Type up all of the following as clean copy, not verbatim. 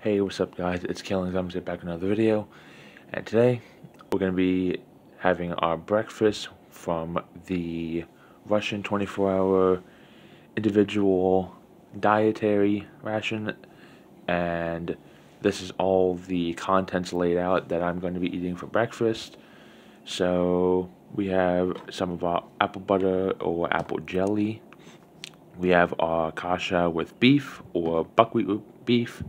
Hey, what's up guys, it's Killing Thumbs back with another video, and today we're going to be having our breakfast from the Russian 24-hour individual dietary ration, and this is all the contents laid out that I'm going to be eating for breakfast. So we have some of our apple butter or apple jelly, we have our kasha with beef or buckwheat with beef.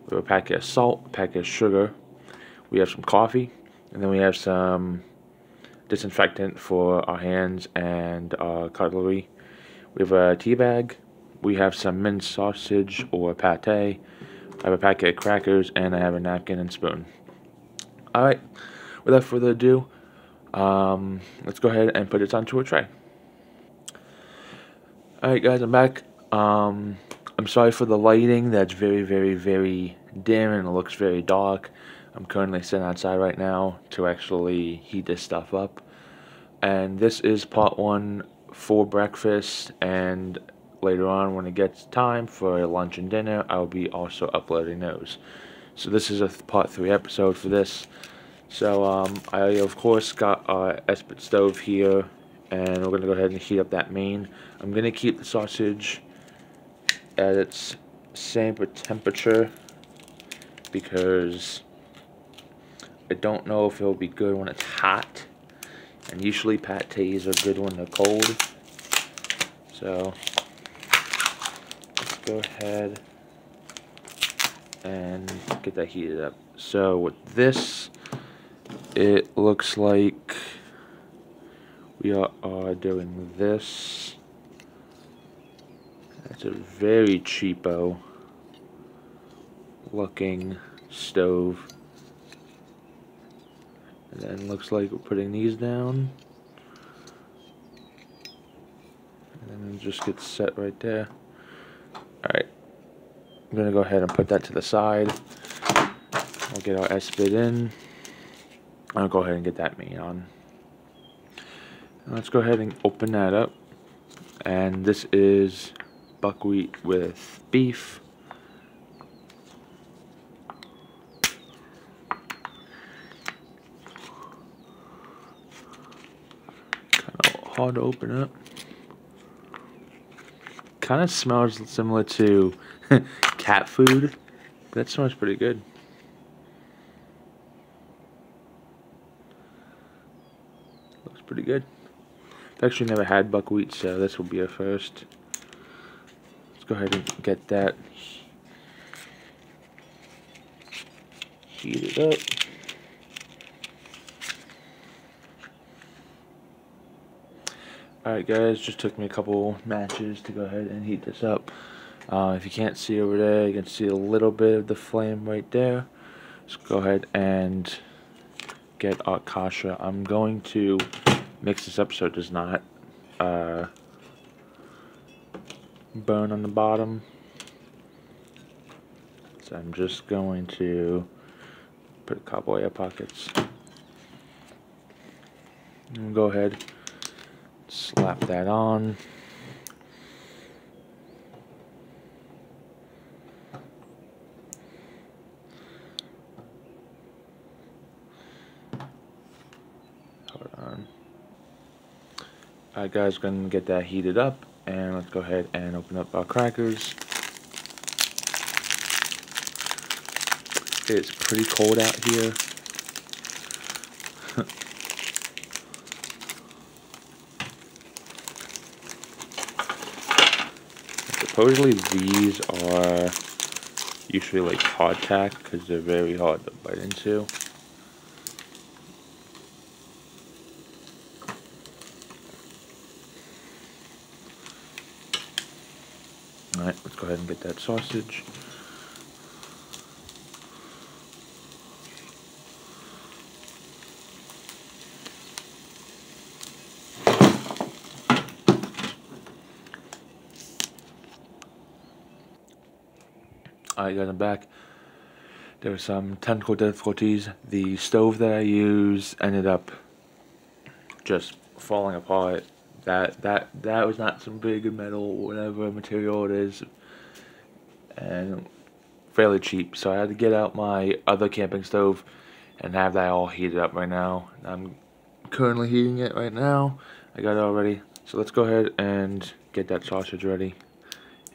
We have a packet of salt, a packet of sugar. We have some coffee, and then we have some disinfectant for our hands and our cutlery. We have a tea bag. We have some minced sausage or pate. I have a packet of crackers, and I have a napkin and spoon. Alright, without further ado, let's go ahead and put this onto a tray. Alright guys, I'm back. I'm sorry for the lighting. That's very dim and it looks very dark. I'm currently sitting outside right now to actually heat this stuff up. And this is part 1 for breakfast, and later on when it gets time for lunch and dinner, I'll be also uploading those. So this is a part 3 episode for this. So I of course got our Esprit stove here, and we're going to go ahead and heat up that main. I'm going to keep the sausage at its same temperature because I don't know if it'll be good when it's hot, and usually pates are good when they're cold. So let's go ahead and get that heated up. So with this, it looks like we are doing this. It's a very cheapo looking stove. And then looks like we're putting these down. And then it just gets set right there. Alright. I'm going to go ahead and put that to the side. I'll get our Esprit in. I'll go ahead and get that main on. And let's go ahead and open that up. And this is buckwheat with beef. Kind of hard to open up. Kind of smells similar to cat food. That smells pretty good. Looks pretty good. I've actually never had buckwheat, so this will be a first. Let's go ahead and get that heated up. Alright guys, just took me a couple matches to go ahead and heat this up. If you can't see over there, you can see a little bit of the flame right there. Let's go ahead and get our kasha. I'm going to mix this up so it does not burn on the bottom. So I'm just going to put a couple air pockets. And go ahead, slap that on. Hold on. Alright guys, gonna get that heated up, and let's go ahead and open up our crackers. It's pretty cold out here. Supposedly these are usually like hardtack because they're very hard to bite into. Alright, let's go ahead and get that sausage. Alright guys, I'm back. There were some technical difficulties. The stove that I used ended up just falling apart. That was not some big metal or whatever material it is. And fairly cheap, so I had to get out my other camping stove and have that all heated up right now. I'm currently heating it right now. I got it all ready. So let's go ahead and get that sausage ready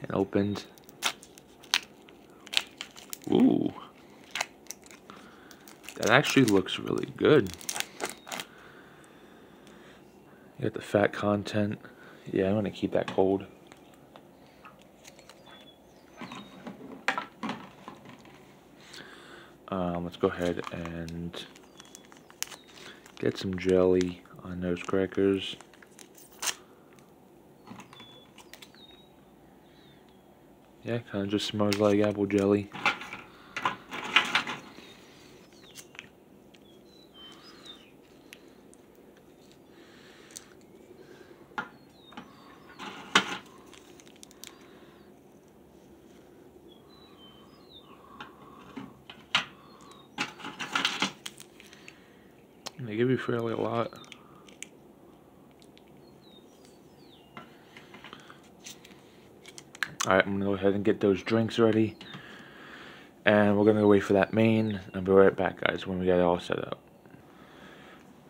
and opened. Ooh. That actually looks really good. You got the fat content. Yeah, I'm gonna keep that cold. Let's go ahead and get some jelly on those crackers. Yeah, kind of just smells like apple jelly. They give you fairly a lot. Alright, I'm gonna go ahead and get those drinks ready. And we're gonna wait for that main. I'll be right back, guys, when we get it all set up.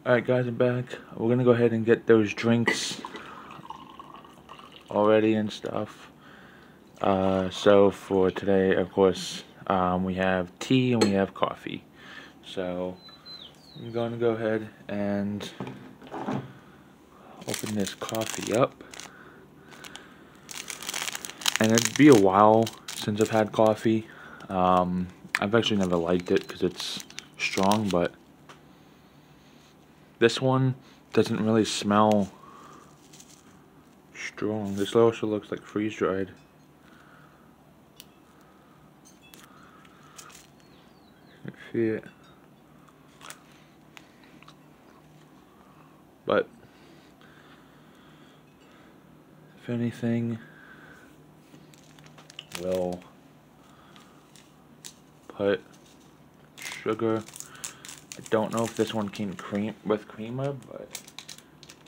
Alright, guys, I'm back. We're gonna go ahead and get those drinks all ready and stuff. So for today, of course, we have tea and we have coffee. So I'm going to go ahead and open this coffee up. And it'd be a while since I've had coffee. I've actually never liked it because it's strong, but this one doesn't really smell strong. This also looks like freeze-dried. You can see it. But if anything, we'll put sugar. I don't know if this one came with creamer, but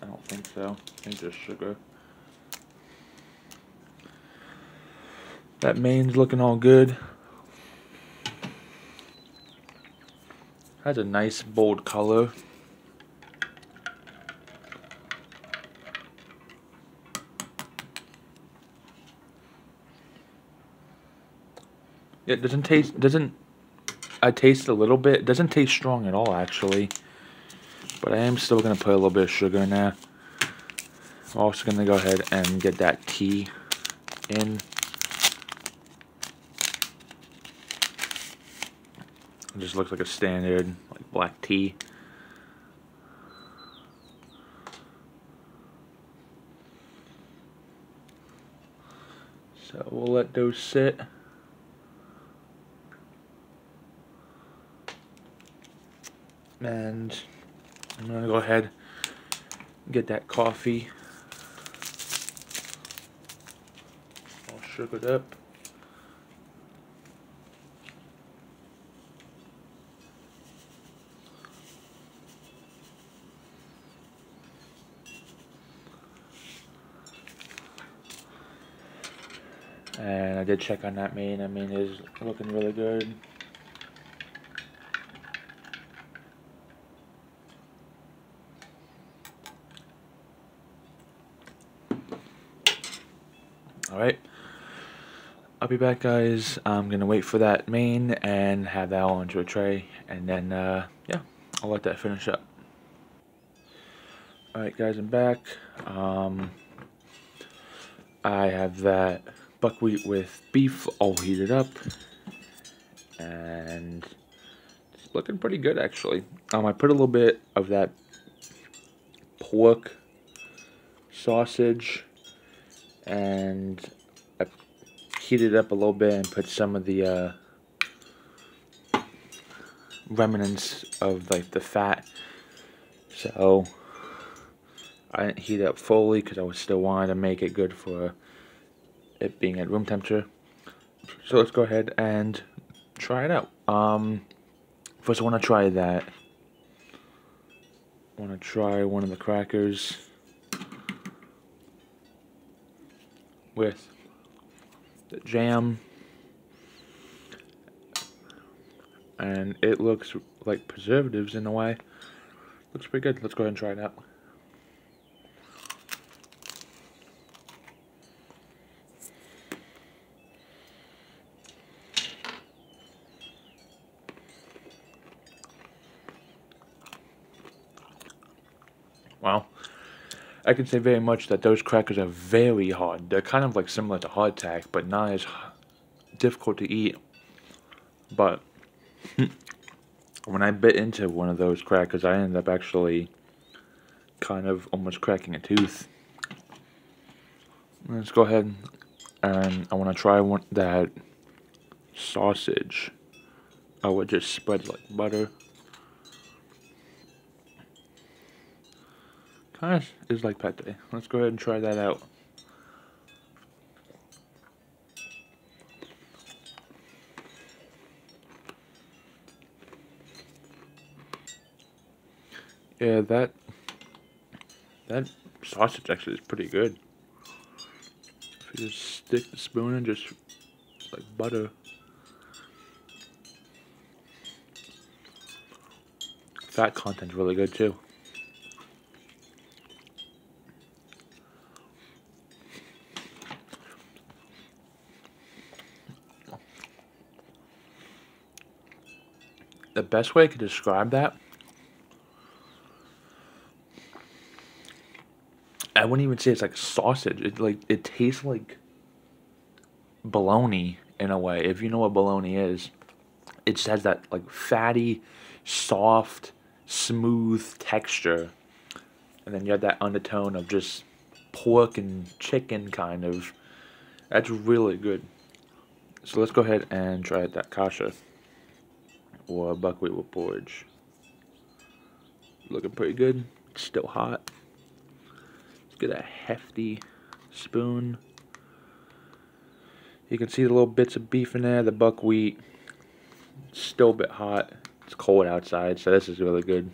I don't think so. I think just sugar. That main's looking all good. Has a nice bold color. It doesn't taste, I taste a little bit. It doesn't taste strong at all, actually. But I am still going to put a little bit of sugar in there. I'm also going to go ahead and get that tea in. It just looks like a standard, like, black tea. So we'll let those sit. And I'm going to go ahead and get that coffee all sugared up. And I did check on that main. That main is looking really good. Alright, I'll be back, guys. I'm gonna wait for that main and have that all into a tray, and then yeah, I'll let that finish up. Alright, guys, I'm back. I have that buckwheat with beef all heated up, and it's looking pretty good, actually. I put a little bit of that pork sausage, and I heated it up a little bit and put some of the remnants of like the fat. So I didn't heat it up fully because I was still wanting to make it good for it being at room temperature. So let's go ahead and try it out. First I want to try that. I want to try one of the crackers with the jam, and it looks like preservatives in a way. Looks pretty good. Let's go ahead and try it out. Wow. I can say very much that those crackers are very hard. They're kind of like similar to hardtack, but not as difficult to eat. But when I bit into one of those crackers, I ended up actually kind of almost cracking a tooth. Let's go ahead and I want to try that sausage. Oh, it just spreads like butter. Kind of is like pate. Let's go ahead and try that out. Yeah, that sausage actually is pretty good. If you just stick the spoon in, just like butter. Fat content's really good too. The best way I could describe that, I wouldn't even say it's like sausage. It tastes like bologna in a way. If you know what bologna is, it just has that like fatty, soft, smooth texture, and then you have that undertone of just pork and chicken kind of. That's really good. So let's go ahead and try that kasha or buckwheat with porridge. Looking pretty good. It's still hot. Let's get a hefty spoon. You can see the little bits of beef in there, the buckwheat. It's still a bit hot. It's cold outside, so this is really good.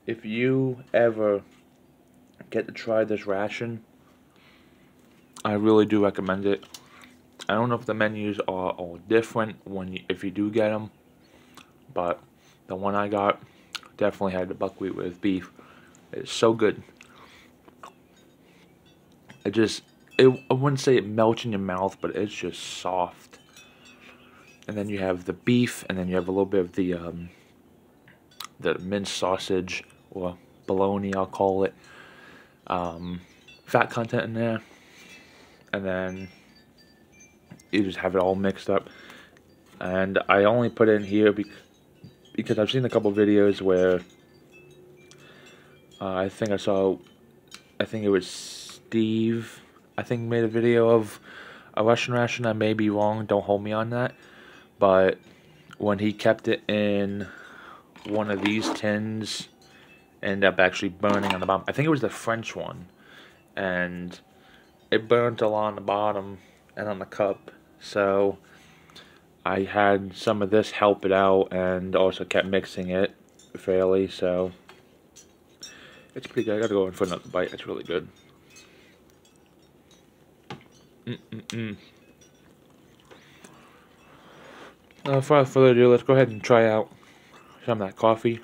If you ever get to try this ration, I really do recommend it. I don't know if the menus are all different if you do get them, but the one I got definitely had the buckwheat with beef. It's so good. I wouldn't say it melts in your mouth, but it's just soft. And then you have the beef, and then you have a little bit of the minced sausage, or bologna, I'll call it. Fat content in there, and then you just have it all mixed up. And I only put it in here because I've seen a couple videos where I think it was Steve, I think, made a video of a Russian ration. I may be wrong, don't hold me on that, but when he kept it in one of these tins, ended up actually burning on the bottom. I think it was the French one, and it burnt along the bottom and on the cup. So I had some of this help it out, and also kept mixing it fairly. So it's pretty good. I gotta go in for another bite. It's really good. Without further ado, let's go ahead and try out some of that coffee.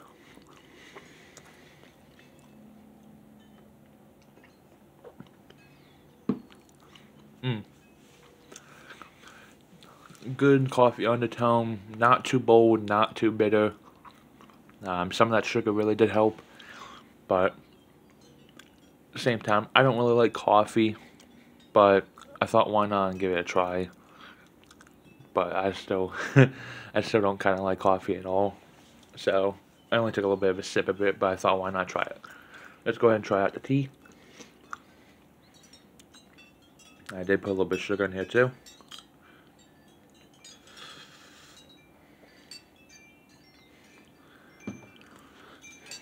Good coffee undertone, not too bold, not too bitter. Some of that sugar really did help, but at the same time, I don't really like coffee, but I thought, why not and give it a try. But I still, I still don't kind of like coffee at all. So I only took a little bit of a sip of it, but I thought, why not try it? Let's go ahead and try out the tea. I did put a little bit of sugar in here too.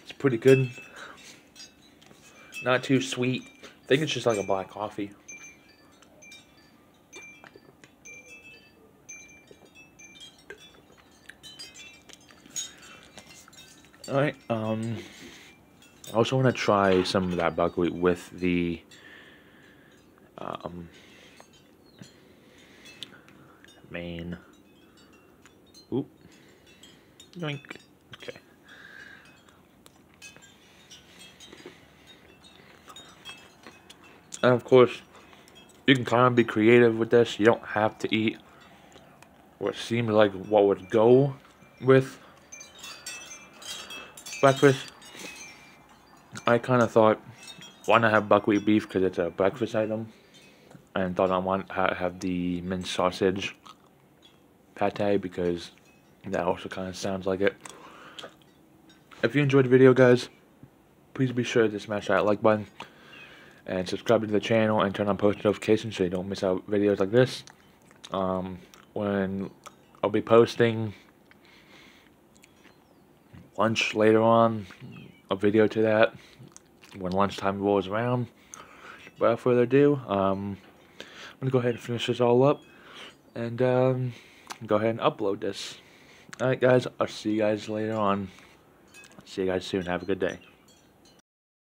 It's pretty good. Not too sweet. I think it's just like a black coffee. Alright, I also want to try some of that buckwheat with the main. Oop. Yoink. Okay. And of course, you can kind of be creative with this. You don't have to eat what seemed like what would go with breakfast. I kind of thought, why not have buckwheat beef because it's a breakfast item, and thought I want to have the minced sausage pate because that also kind of sounds like it. If you enjoyed the video, guys, please be sure to smash that like button and subscribe to the channel and turn on post notifications so you don't miss out videos like this. When I'll be posting lunch later on, a video to that when lunchtime rolls around. Without further ado, I'm gonna go ahead and finish this all up and go ahead and upload this. Alright guys, I'll see you guys later on. See you guys soon. Have a good day.